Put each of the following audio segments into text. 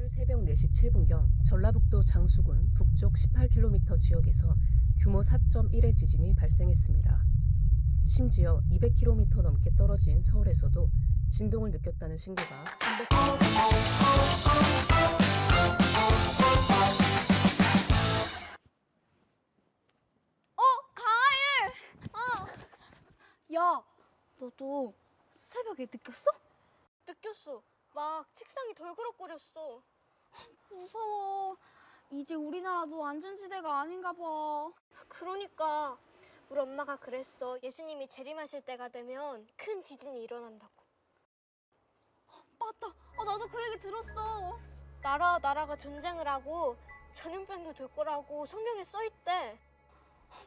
오늘 새벽 4시 7분경 전라북도 장수군 북쪽 18km 지역에서 규모 4.1의 지진이 발생했습니다. 심지어 200km 넘게 떨어진 서울에서도 진동을 느꼈다는 신고가 300km. 강하일! 야, 너도 새벽에 느꼈어? 느꼈어. 막 책상이 덜그럭거렸어. 무서워. 이제 우리나라도 안전지대가 아닌가 봐. 그러니까 우리 엄마가 그랬어. 예수님이 재림하실 때가 되면 큰 지진이 일어난다고. 맞다. 나도 그 얘기 들었어. 나라가 전쟁을 하고 전염병도 될 거라고 성경에 써있대.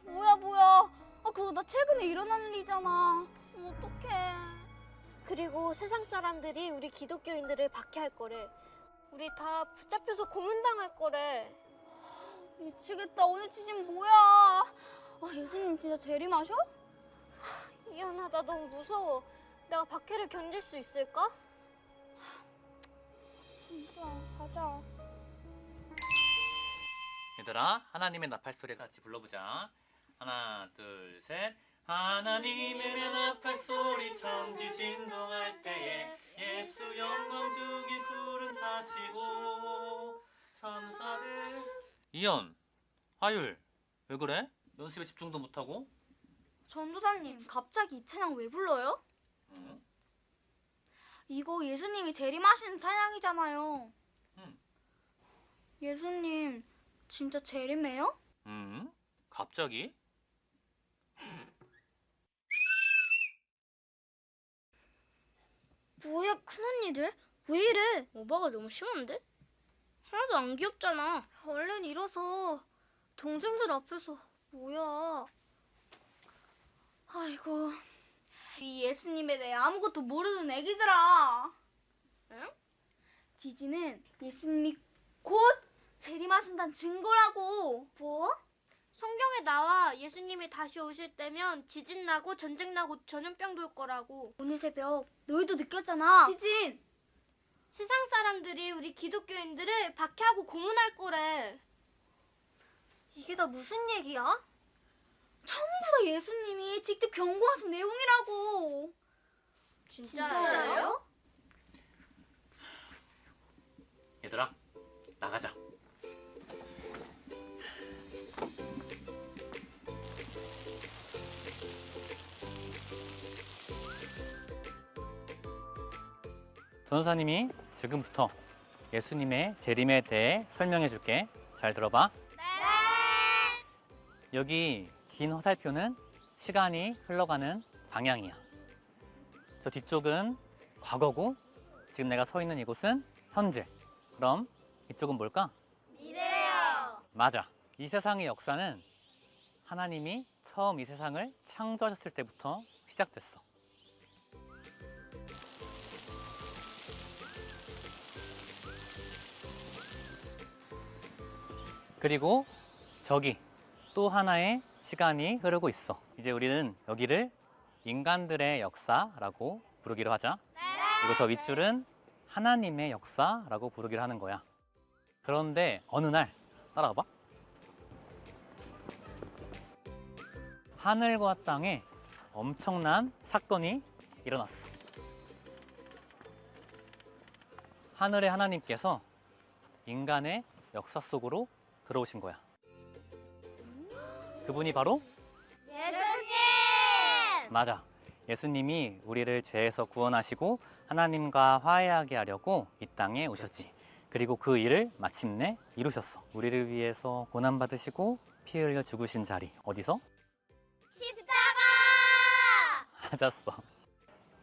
뭐야. 그거 나 최근에 일어난 일이잖아. 어떡해. 그리고 세상 사람들이 우리 기독교인들을 박해할 거래. 우리 다 붙잡혀서 고문당할 거래. 미치겠다. 오늘 지진 뭐야. 예수님 진짜 재림하셔? 이현아, 나 너무 무서워. 내가 박해를 견딜 수 있을까? 그래, 가자. 얘들아, 하나님의 나팔 소리 같이 불러보자. 하나, 둘, 셋. 하나님의 나팔 소리 천지 진동할 때에 예수 영광 중에 구름 타시고 천사들. 이현, 하율, 왜 그래? 연습에 집중도 못하고? 전도사님, 갑자기 이 찬양 왜 불러요? 응? 이거 예수님이 재림하시는 찬양이잖아요. 응. 예수님 진짜 재림해요? 갑자기? 뭐야, 큰언니들? 왜 이래? 오빠가 너무 심한데? 하나도 안 귀엽잖아. 얼른 일어서. 동생들 앞에서 뭐야. 아이고, 이 예수님에 대해 아무것도 모르는 애기들아. 응? 지진은 예수님이 곧 재림하신다는 증거라고. 뭐? 성경에 나와 예수님이 다시 오실 때면 지진 나고 전쟁 나고 전염병 돌 거라고. 오늘 새벽 너희도 느꼈잖아. 지진. 세상 사람들이 우리 기독교인들을 박해하고 고문할 거래. 이게 다 무슨 얘기야? 전부 다 예수님이 직접 경고하신 내용이라고. 진짜요? 얘들아, 나가자. 전도사님이 지금부터 예수님의 재림에 대해 설명해 줄게. 잘 들어봐. 네. 여기 긴 화살표는 시간이 흘러가는 방향이야. 저 뒤쪽은 과거고 지금 내가 서 있는 이곳은 현재. 그럼 이쪽은 뭘까? 미래요. 맞아. 이 세상의 역사는 하나님이 처음 이 세상을 창조하셨을 때부터 시작됐어. 그리고 저기 또 하나의 시간이 흐르고 있어. 이제 우리는 여기를 인간들의 역사라고 부르기로 하자. 그리고 저 윗줄은 하나님의 역사라고 부르기로 하는 거야. 그런데 어느 날 따라가 봐. 하늘과 땅에 엄청난 사건이 일어났어. 하늘의 하나님께서 인간의 역사 속으로 들어오신 거야. 그분이 바로 예수님! 맞아. 예수님이 우리를 죄에서 구원하시고 하나님과 화해하게 하려고 이 땅에 오셨지. 그리고 그 일을 마침내 이루셨어. 우리를 위해서 고난받으시고 피 흘려 죽으신 자리. 어디서? 십자가! 맞았어.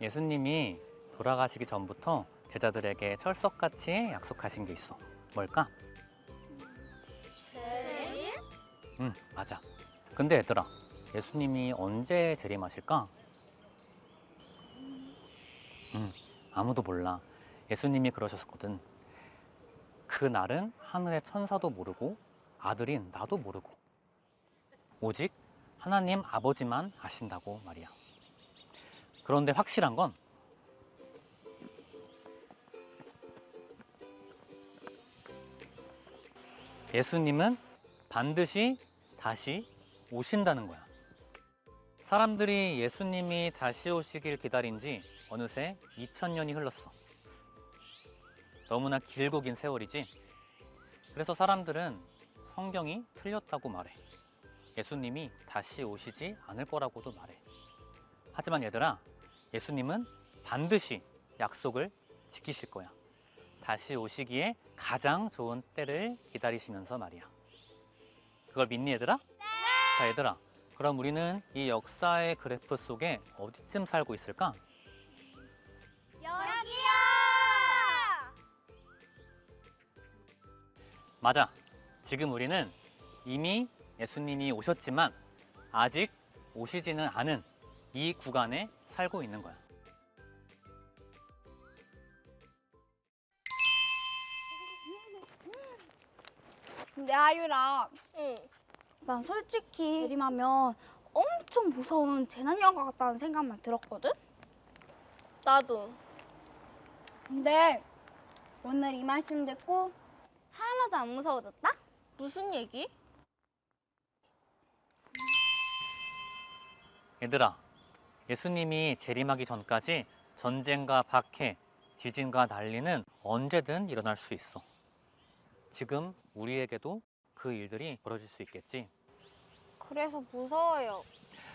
예수님이 돌아가시기 전부터 제자들에게 철석같이 약속하신 게 있어. 뭘까? 재림? 맞아. 근데 얘들아, 예수님이 언제 재림하실까? 아무도 몰라. 예수님이 그러셨거든. 그날은 하늘의 천사도 모르고 아들인 나도 모르고 오직 하나님 아버지만 아신다고 말이야. 그런데 확실한 건 예수님은 반드시 다시 오신다는 거야. 사람들이 예수님이 다시 오시길 기다린 지 어느새 2000년이 흘렀어. 너무나 길고 긴 세월이지. 그래서 사람들은 성경이 틀렸다고 말해. 예수님이 다시 오시지 않을 거라고도 말해. 하지만 얘들아, 예수님은 반드시 약속을 지키실 거야. 다시 오시기에 가장 좋은 때를 기다리시면서 말이야. 그걸 믿니 얘들아? 네! 자 얘들아, 그럼 우리는 이 역사의 그래프 속에 어디쯤 살고 있을까? 여기요! 맞아. 지금 우리는 이미 예수님이 오셨지만 아직 오시지는 않은 이 구간에 살고 있는 거야. 근데 하유라, 난 솔직히 내림하면 엄청 무서운 재난 영화 같다는 생각만 들었거든? 나도. 근데 오늘 이 말씀 듣고 하나도 안 무서워졌다? 무슨 얘기? 얘들아, 예수님이 재림하기 전까지 전쟁과 박해, 지진과 난리는 언제든 일어날 수 있어. 지금 우리에게도 그 일들이 벌어질 수 있겠지. 그래서 무서워요.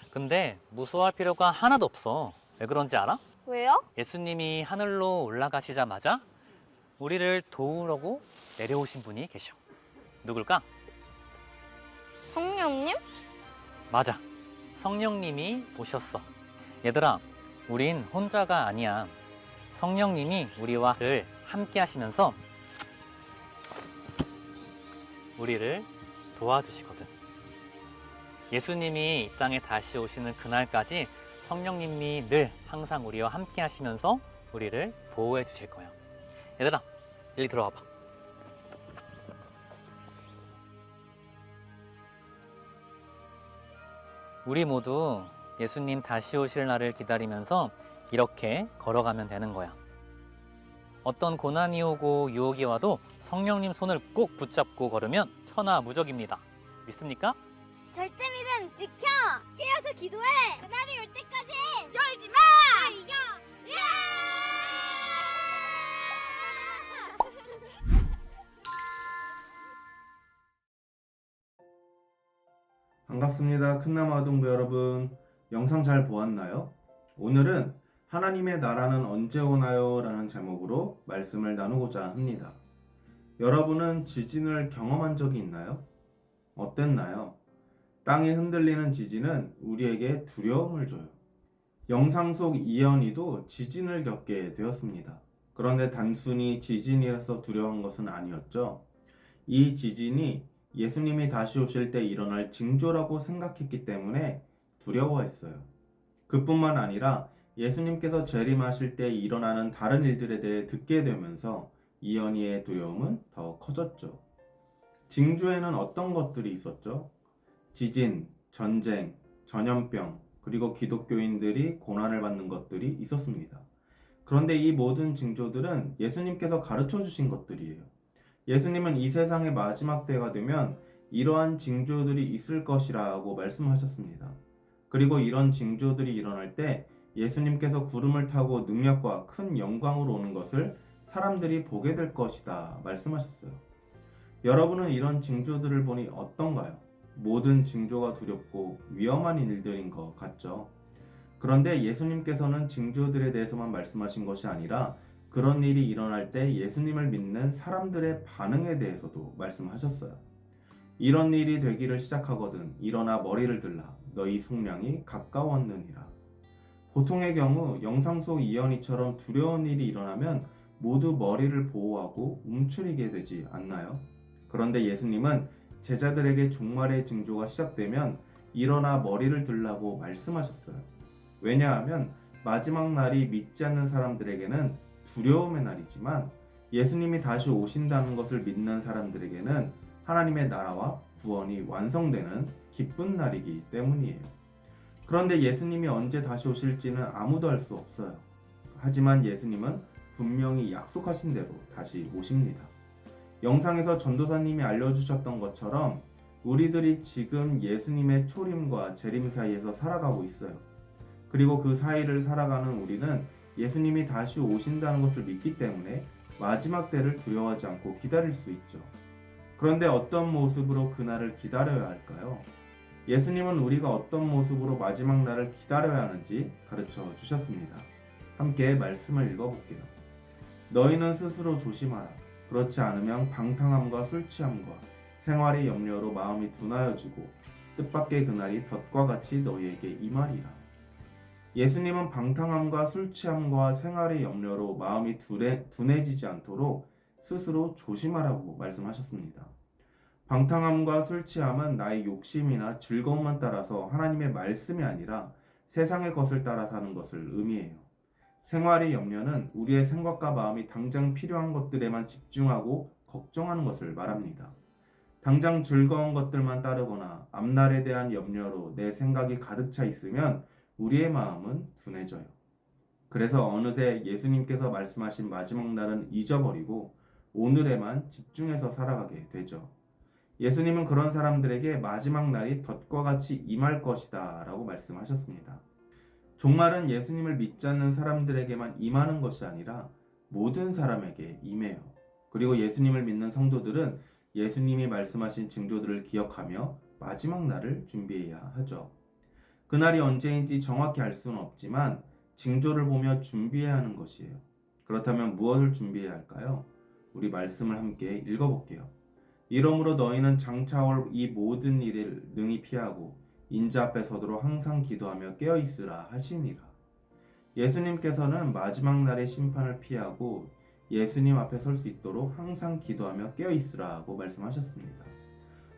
근데 무서워할 필요가 하나도 없어. 왜 그런지 알아? 왜요? 예수님이 하늘로 올라가시자마자 우리를 도우려고 내려오신 분이 계셔. 누굴까? 성령님? 맞아. 성령님이 오셨어. 얘들아, 우린 혼자가 아니야. 성령님이 우리와 늘 함께 하시면서 우리를 도와주시거든. 예수님이 이 땅에 다시 오시는 그날까지 성령님이 늘 항상 우리와 함께 하시면서 우리를 보호해 주실 거야. 얘들아, 여기 들어와 봐. 우리 모두 예수님 다시 오실 날을 기다리면서 이렇게 걸어가면 되는 거야. 어떤 고난이 오고 유혹이 와도 성령님 손을 꼭 붙잡고 걸으면 천하무적입니다. 믿습니까? 절대 믿음 지켜! 깨어서 기도해! 그날이 올 때까지 졸지 마! 이겨! 반갑습니다. 큰나무아동부 여러분. 영상 잘 보았나요? 오늘은 하나님의 나라는 언제 오나요? 라는 제목으로 말씀을 나누고자 합니다. 여러분은 지진을 경험한 적이 있나요? 어땠나요? 땅이 흔들리는 지진은 우리에게 두려움을 줘요. 영상 속 이연희도 지진을 겪게 되었습니다. 그런데 단순히 지진이라서 두려운 것은 아니었죠. 이 지진이 예수님이 다시 오실 때 일어날 징조라고 생각했기 때문에 두려워했어요. 그뿐만 아니라 예수님께서 재림하실 때 일어나는 다른 일들에 대해 듣게 되면서 이연희의 두려움은 더 커졌죠. 징조에는 어떤 것들이 있었죠? 지진, 전쟁, 전염병, 그리고 기독교인들이 고난을 받는 것들이 있었습니다. 그런데 이 모든 징조들은 예수님께서 가르쳐 주신 것들이에요. 예수님은 이 세상의 마지막 때가 되면 이러한 징조들이 있을 것이라고 말씀하셨습니다. 그리고 이런 징조들이 일어날 때 예수님께서 구름을 타고 능력과 큰 영광으로 오는 것을 사람들이 보게 될 것이다 말씀하셨어요. 여러분은 이런 징조들을 보니 어떤가요? 모든 징조가 두렵고 위험한 일들인 것 같죠? 그런데 예수님께서는 징조들에 대해서만 말씀하신 것이 아니라 그런 일이 일어날 때 예수님을 믿는 사람들의 반응에 대해서도 말씀하셨어요. 이런 일이 되기를 시작하거든 일어나 머리를 들라 너희 속량이 가까웠느니라. 보통의 경우 영상 속 이연희처럼 두려운 일이 일어나면 모두 머리를 보호하고 움츠리게 되지 않나요? 그런데 예수님은 제자들에게 종말의 징조가 시작되면 일어나 머리를 들라고 말씀하셨어요. 왜냐하면 마지막 날이 믿지 않는 사람들에게는 두려움의 날이지만 예수님이 다시 오신다는 것을 믿는 사람들에게는 하나님의 나라와 구원이 완성되는 기쁜 날이기 때문이에요. 그런데 예수님이 언제 다시 오실지는 아무도 알 수 없어요. 하지만 예수님은 분명히 약속하신 대로 다시 오십니다. 영상에서 전도사님이 알려주셨던 것처럼 우리들이 지금 예수님의 초림과 재림 사이에서 살아가고 있어요. 그리고 그 사이를 살아가는 우리는 예수님이 다시 오신다는 것을 믿기 때문에 마지막 때를 두려워하지 않고 기다릴 수 있죠. 그런데 어떤 모습으로 그날을 기다려야 할까요? 예수님은 우리가 어떤 모습으로 마지막 날을 기다려야 하는지 가르쳐 주셨습니다. 함께 말씀을 읽어볼게요. 너희는 스스로 조심하라. 그렇지 않으면 방탕함과 술 취함과 생활의 염려로 마음이 둔하여지고 뜻밖의 그날이 덫과 같이 너희에게 임하리라. 예수님은 방탕함과 술 취함과 생활의 염려로 마음이 둔해지지 않도록 스스로 조심하라고 말씀하셨습니다. 방탕함과 술 취함은 나의 욕심이나 즐거움만 따라서 하나님의 말씀이 아니라 세상의 것을 따라 사는 것을 의미해요. 생활의 염려는 우리의 생각과 마음이 당장 필요한 것들에만 집중하고 걱정하는 것을 말합니다. 당장 즐거운 것들만 따르거나 앞날에 대한 염려로 내 생각이 가득 차 있으면 우리의 마음은 둔해져요. 그래서 어느새 예수님께서 말씀하신 마지막 날은 잊어버리고 오늘에만 집중해서 살아가게 되죠. 예수님은 그런 사람들에게 마지막 날이 덫과 같이 임할 것이다 라고 말씀하셨습니다. 종말은 예수님을 믿지 않는 사람들에게만 임하는 것이 아니라 모든 사람에게 임해요. 그리고 예수님을 믿는 성도들은 예수님이 말씀하신 징조들을 기억하며 마지막 날을 준비해야 하죠. 그날이 언제인지 정확히 알 수는 없지만 징조를 보며 준비해야 하는 것이에요. 그렇다면 무엇을 준비해야 할까요? 우리 말씀을 함께 읽어볼게요. 이러므로 너희는 장차 올 이 모든 일을 능히 피하고 인자 앞에 서도록 항상 기도하며 깨어있으라 하시니라. 예수님께서는 마지막 날의 심판을 피하고 예수님 앞에 설 수 있도록 항상 기도하며 깨어있으라고 말씀하셨습니다.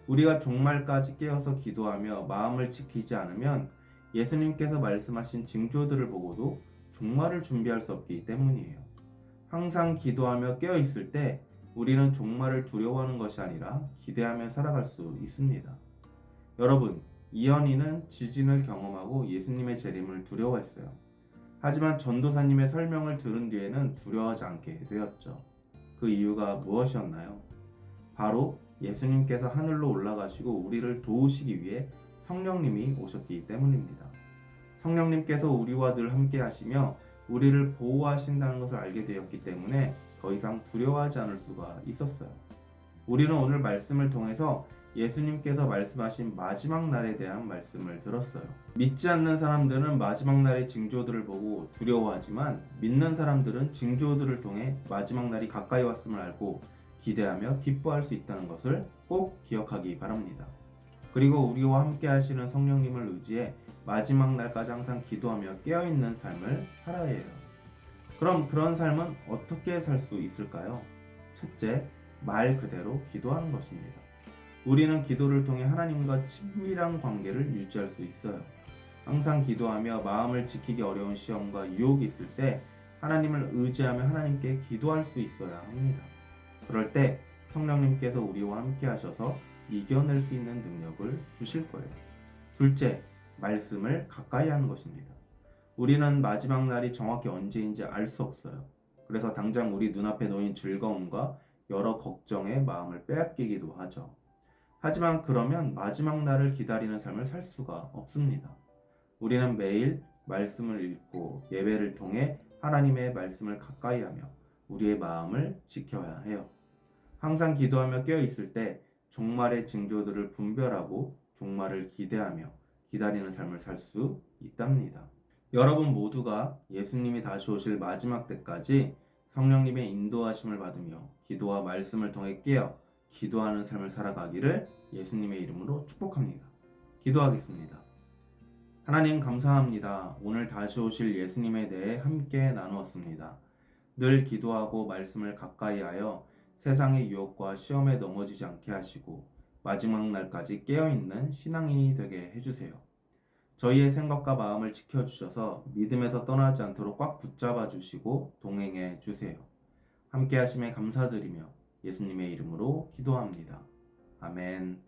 우리가 종말까지 깨어서 기도하며 마음을 지키지 않으면 예수님께서 말씀하신 징조들을 보고도 종말을 준비할 수 없기 때문이에요. 항상 기도하며 깨어있을 때 우리는 종말을 두려워하는 것이 아니라 기대하며 살아갈 수 있습니다. 여러분, 이현희는 지진을 경험하고 예수님의 재림을 두려워했어요. 하지만 전도사님의 설명을 들은 뒤에는 두려워하지 않게 되었죠. 그 이유가 무엇이었나요? 바로 예수님께서 하늘로 올라가시고 우리를 도우시기 위해 성령님이 오셨기 때문입니다. 성령님께서 우리와 늘 함께 하시며 우리를 보호하신다는 것을 알게 되었기 때문에 더 이상 두려워하지 않을 수가 있었어요. 우리는 오늘 말씀을 통해서 예수님께서 말씀하신 마지막 날에 대한 말씀을 들었어요. 믿지 않는 사람들은 마지막 날의 징조들을 보고 두려워하지만 믿는 사람들은 징조들을 통해 마지막 날이 가까이 왔음을 알고 기대하며 기뻐할 수 있다는 것을 꼭 기억하기 바랍니다. 그리고 우리와 함께 하시는 성령님을 의지해 마지막 날까지 항상 기도하며 깨어있는 삶을 살아야 해요. 그럼 그런 삶은 어떻게 살 수 있을까요? 첫째, 말 그대로 기도하는 것입니다. 우리는 기도를 통해 하나님과 친밀한 관계를 유지할 수 있어요. 항상 기도하며 마음을 지키기 어려운 시험과 유혹이 있을 때 하나님을 의지하며 하나님께 기도할 수 있어야 합니다. 그럴 때 성령님께서 우리와 함께 하셔서 이겨낼 수 있는 능력을 주실 거예요. 둘째, 말씀을 가까이 하는 것입니다. 우리는 마지막 날이 정확히 언제인지 알 수 없어요. 그래서 당장 우리 눈앞에 놓인 즐거움과 여러 걱정에 마음을 빼앗기기도 하죠. 하지만 그러면 마지막 날을 기다리는 삶을 살 수가 없습니다. 우리는 매일 말씀을 읽고 예배를 통해 하나님의 말씀을 가까이 하며 우리의 마음을 지켜야 해요. 항상 기도하며 깨어있을 때 종말의 징조들을 분별하고 종말을 기대하며 기다리는 삶을 살 수 있답니다. 여러분 모두가 예수님이 다시 오실 마지막 때까지 성령님의 인도하심을 받으며 기도와 말씀을 통해 깨어 기도하는 삶을 살아가기를 예수님의 이름으로 축복합니다. 기도하겠습니다. 하나님 감사합니다. 오늘 다시 오실 예수님에 대해 함께 나누었습니다. 늘 기도하고 말씀을 가까이 하여 세상의 유혹과 시험에 넘어지지 않게 하시고 마지막 날까지 깨어있는 신앙인이 되게 해주세요. 저희의 생각과 마음을 지켜주셔서 믿음에서 떠나지 않도록 꽉 붙잡아 주시고 동행해 주세요. 함께 하심에 감사드리며 예수님의 이름으로 기도합니다. 아멘.